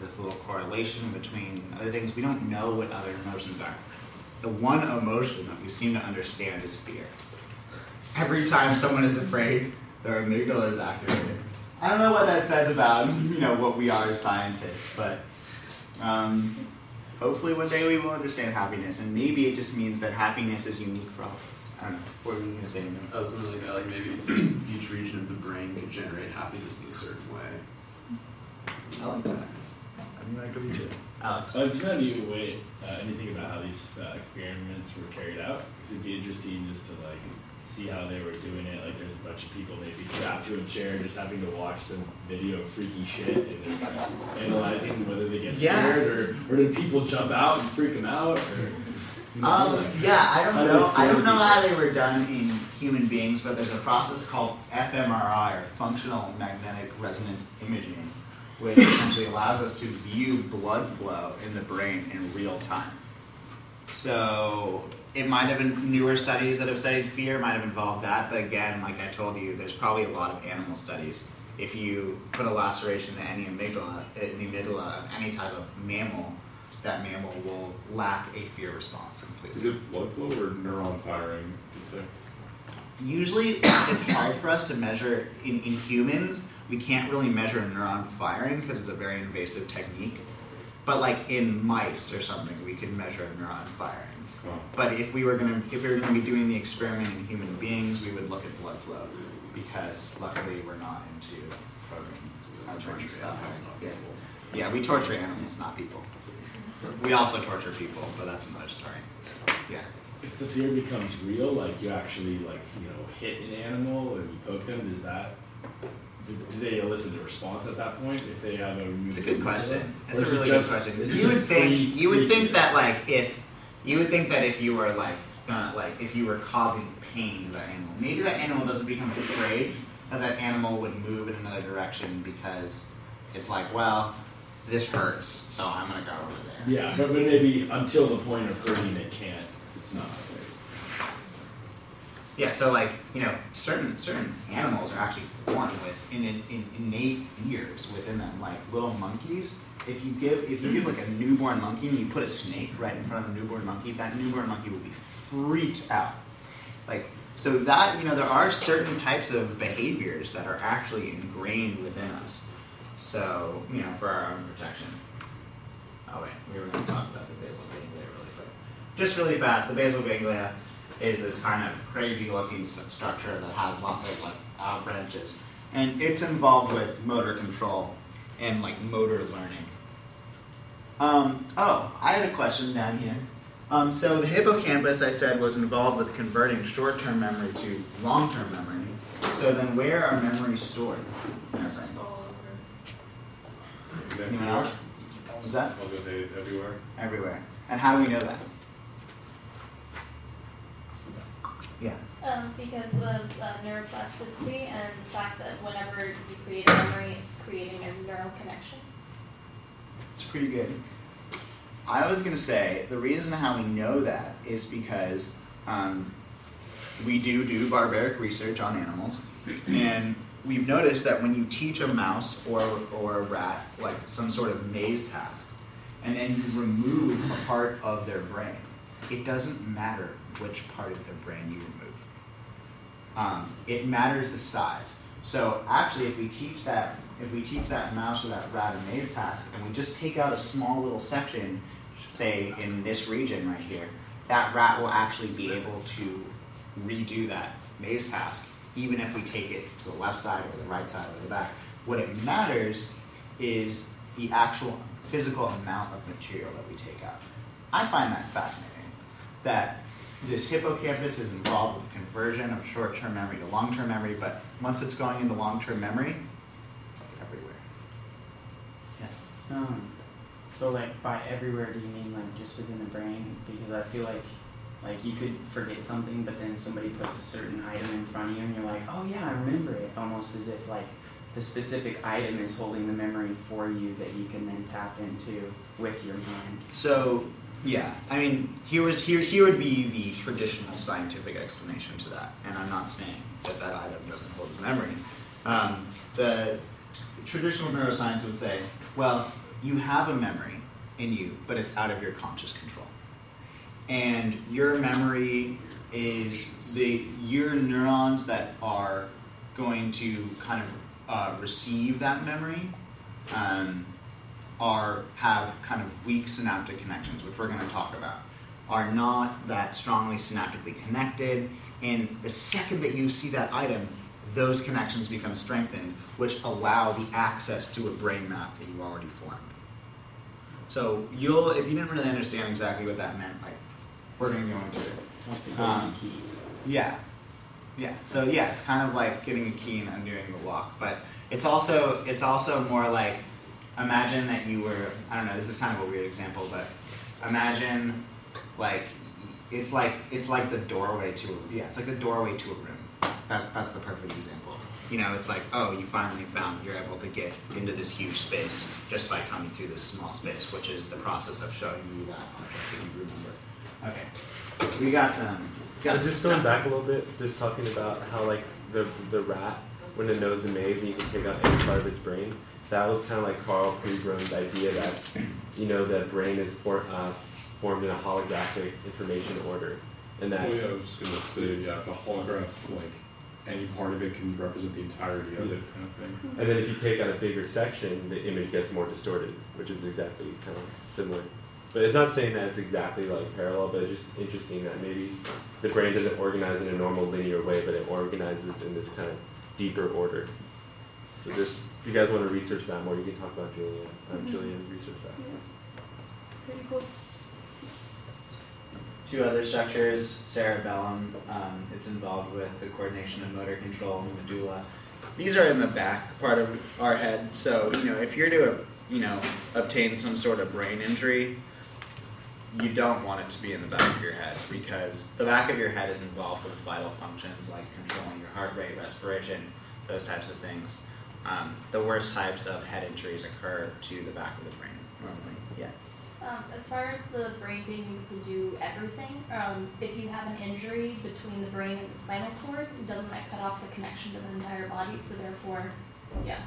this little correlation between other things. We don't know what other emotions are. The one emotion that we seem to understand is fear. Every time someone is afraid, their amygdala is activated. I don't know what that says about what we are as scientists, but hopefully one day we will understand happiness, and maybe it just means that happiness is unique for all of us. I don't know. What were you going to say? I was something like that, like maybe each region of the brain could generate happiness in a certain way. I like that. I think that could be true. Alex? Do you know anything about how these experiments were carried out? Because it'd be interesting just to see how they were doing it. Like there's a bunch of people maybe strapped to a chair just having to watch some video of freaky shit, and they're analyzing whether they get scared or do people jump out and freak them out? Or, I don't know how they were done in human beings, but there's a process called fMRI, or functional magnetic resonance imaging, which essentially allows us to view blood flow in the brain in real time. So it might have been newer studies that have studied fear, might have involved that, but again, like I told you, there's probably a lot of animal studies. If you put a laceration in the amygdala of any type of mammal, that mammal will lack a fear response completely. Is it blood flow or neuron firing? Usually, it's hard for us to measure in humans. We can't really measure neuron firing because it's a very invasive technique. But like in mice or something, we can measure neuron firing. Oh. But if we were gonna be doing the experiment in human beings, we would look at blood flow because luckily we're not into programming stuff. Yeah, we torture animals, not people. We also torture people, but that's another story. Yeah. If the fear becomes real, you actually hit an animal and you poke them, do they elicit a response at that point if they have a? It's a good question. It's a really good question. You would think that if you were if you were causing pain to that animal, maybe that animal doesn't become afraid, that animal would move in another direction because it's this hurts, so I'm gonna go over there. Yeah, but maybe until the point of hurting, it's not. Yeah, so certain animals are actually born with innate fears within them. Like little monkeys, if you give a newborn monkey and you put a snake right in front of a newborn monkey, that newborn monkey will be freaked out. So that there are certain types of behaviors that are actually ingrained within us. So for our own protection. Oh wait, we were going to talk about the basal ganglia really quick. Just really fast, the basal ganglia is this kind of crazy looking structure that has lots of out branches. And it's involved with motor control and motor learning. I had a question down here. So the hippocampus, I said, was involved with converting short-term memory to long-term memory. So then where are memories stored? Anyone else? What's that? I was going to say it's everywhere. Everywhere. And how do we know that? Yeah. Because of neuroplasticity and the fact that whenever you create a memory, it's creating a neural connection. It's pretty good. I was going to say the reason how we know that is because we do barbaric research on animals, and we've noticed that when you teach a mouse or a rat some sort of maze task, and then you remove a part of their brain, it doesn't matter which part of their brain you remove. It matters the size. So actually, if we teach that mouse or that rat a maze task, and we just take out a small little section, say in this region right here, that rat will actually be able to redo that maze task, even if we take it to the left side or the right side or the back. What it matters is the actual physical amount of material that we take out. I find that fascinating, that this hippocampus is involved with the conversion of short-term memory to long-term memory, but once it's going into long-term memory, it's everywhere. Yeah. So by everywhere, do you mean just within the brain? Because I feel like you could forget something, but then somebody puts a certain item in front of you, and you're like, oh yeah, I remember it. Almost as if the specific item is holding the memory for you that you can then tap into with your mind. So yeah, I mean, here would be the traditional scientific explanation to that, and I'm not saying that item doesn't hold the memory. The traditional neuroscience would say, well, you have a memory in you, but it's out of your conscious control. And your memory is your neurons that are going to kind of receive that memory have kind of weak synaptic connections, which we're going to talk about, are not that strongly synaptically connected. And the second that you see that item, those connections become strengthened, which allow the access to a brain map that you already formed. So if you didn't really understand exactly what that meant, like, we're going to go into it. That's the golden key. Yeah. So yeah, it's kind of like getting a key and undoing the lock, but it's also more like, imagine that you were, I don't know, this is kind of a weird example, but imagine like it's like the doorway to a room. That's the perfect example. You know, it's like, oh, you finally found you're able to get into this huge space just by coming through this small space, which is the process of showing you that object that you remember. Okay, we got some. Just going back a little bit, just talking about how like the rat, when it knows a maze and you can take out any part of its brain, that was kind of like Carl Prugro's idea that, you know, the brain is formed in a holographic information order, and that. Oh yeah, I was just gonna say, yeah, the holograph, like any part of it can represent the entirety of it, kind of thing. And then if you take out a bigger section, the image gets more distorted, which is exactly kind of similar. But it's not saying that it's exactly like parallel, but it's just interesting that maybe the brain doesn't organize in a normal linear way, but it organizes in this kind of deeper order. So just, if you guys want to research that more, you can talk about Julian's research that. Pretty cool. Two other structures, cerebellum, it's involved with the coordination of motor control, and medulla. These are in the back part of our head, so, you know, if you're to, obtain some sort of brain injury, you don't want it to be in the back of your head, because the back of your head is involved with vital functions like controlling your heart rate, respiration, those types of things. The worst types of head injuries occur to the back of the brain, normally, yeah. As far as the brain being able to do everything, if you have an injury between the brain and the spinal cord, doesn't that cut off the connection to the entire body? So therefore, yeah.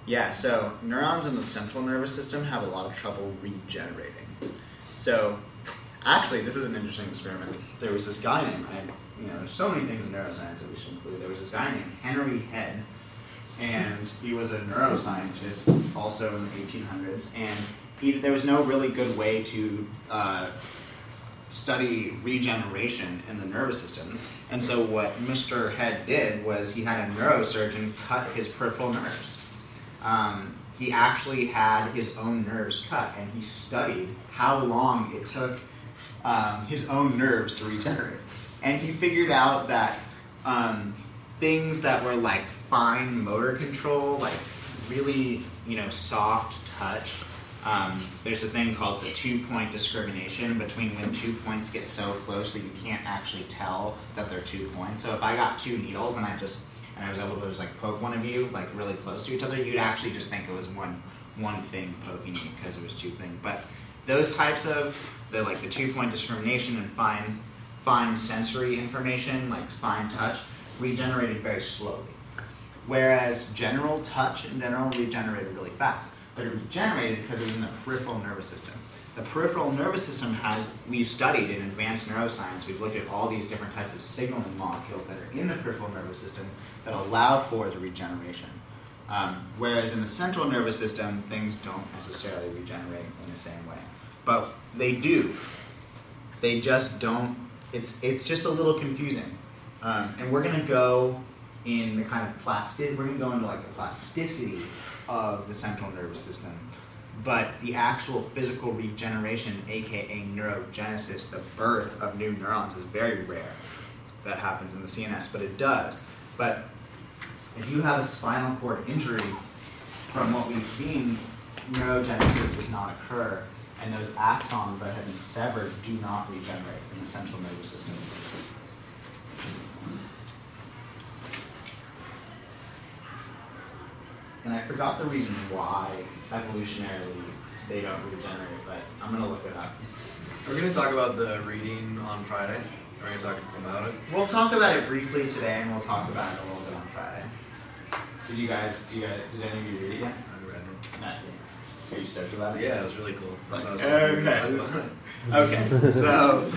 Yeah, so neurons in the central nervous system have a lot of trouble regenerating. So, actually, this is an interesting experiment. There was this guy named, there's so many things in neuroscience that we should include. There was this guy named Henry Head, and he was a neuroscientist also in the 1800s, and there was no really good way to study regeneration in the nervous system. And so what Mr. Head did was he had a neurosurgeon cut his peripheral nerves. He actually had his own nerves cut, and he studied how long it took his own nerves to regenerate. And he figured out that things that were like fine motor control, like really, soft touch, there's a thing called the 2-point discrimination between when 2 points get so close that you can't actually tell that they're 2 points. So if I got 2 needles and I was able to just like poke one of you like really close to each other, you'd actually just think it was one thing poking you because it was 2 things. But those types of the 2-point discrimination and fine sensory information, like fine touch, regenerated very slowly. Whereas general touch in general regenerated really fast. But it regenerated because it was in the peripheral nervous system. The peripheral nervous system we've studied in advanced neuroscience, we've looked at all these different types of signaling molecules that are in the peripheral nervous system that allow for the regeneration. Whereas in the central nervous system, things don't necessarily regenerate in the same way. But they do. They just don't, it's just a little confusing. And we're gonna go in the kind of we're gonna go into like the plasticity of the central nervous system. But the actual physical regeneration, aka neurogenesis, the birth of new neurons, is very rare. That happens in the CNS, but it does. But if you have a spinal cord injury, from what we've seen, neurogenesis does not occur, and those axons that have been severed do not regenerate in the central nervous system. And I forgot the reason why evolutionarily they don't regenerate, but I'm going to look it up. We're going to talk about the reading on Friday. We're going to talk about it. We'll talk about it briefly today, and we'll talk about it a little bit on Friday. Did any of you read it yet? I read it. Not Are you stoked about it? Yeah, it was really cool. That's what I was Okay. talking about. Okay, so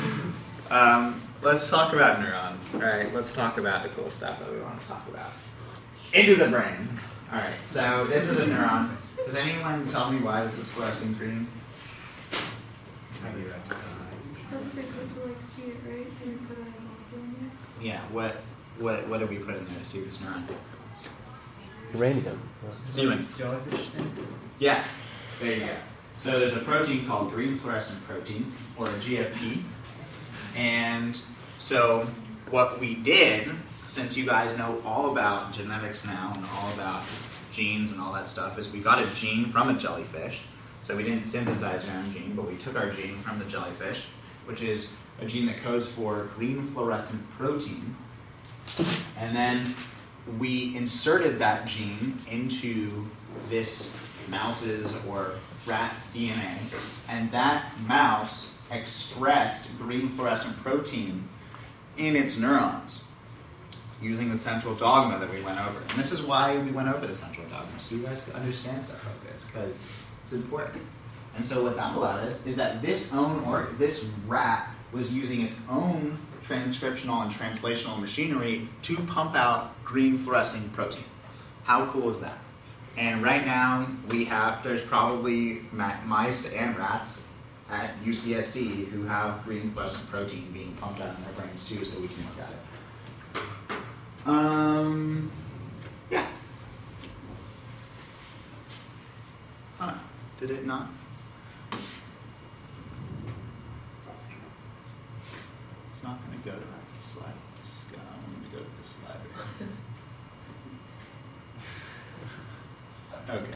let's talk about neurons. All right, let's talk about the cool stuff that we want to talk about. Into the brain. All right, so this is a neuron. Does anyone tell me why this is fluorescent green? Sounds pretty cool to like see it, right? And you put a molecule in there. Yeah. What did we put in there to see this neuron? Uranium. Steven. Jellyfish thing? Yeah. There you go. So there's a protein called green fluorescent protein, or a GFP. And so what we did, since you guys know all about genetics now and all about genes and all that stuff, is we got a gene from a jellyfish. So we didn't synthesize our own gene, but we took our gene from the jellyfish, which is a gene that codes for green fluorescent protein. And then we inserted that gene into this mouse's or rat's DNA, and that mouse expressed green fluorescent protein in its neurons using the central dogma that we went over. And this is why we went over the central dogma, so you guys could understand stuff like this, because it's important. And so what that allowed us is that this rat was using its own transcriptional and translational machinery to pump out green fluorescent protein. How cool is that? And right now there's probably mice and rats at UCSC who have green fluorescent protein being pumped out in their brains too, so we can look at it. Yeah. Huh. Did it not? It's not going to go to that slide. I'm going to go to this slide. Okay.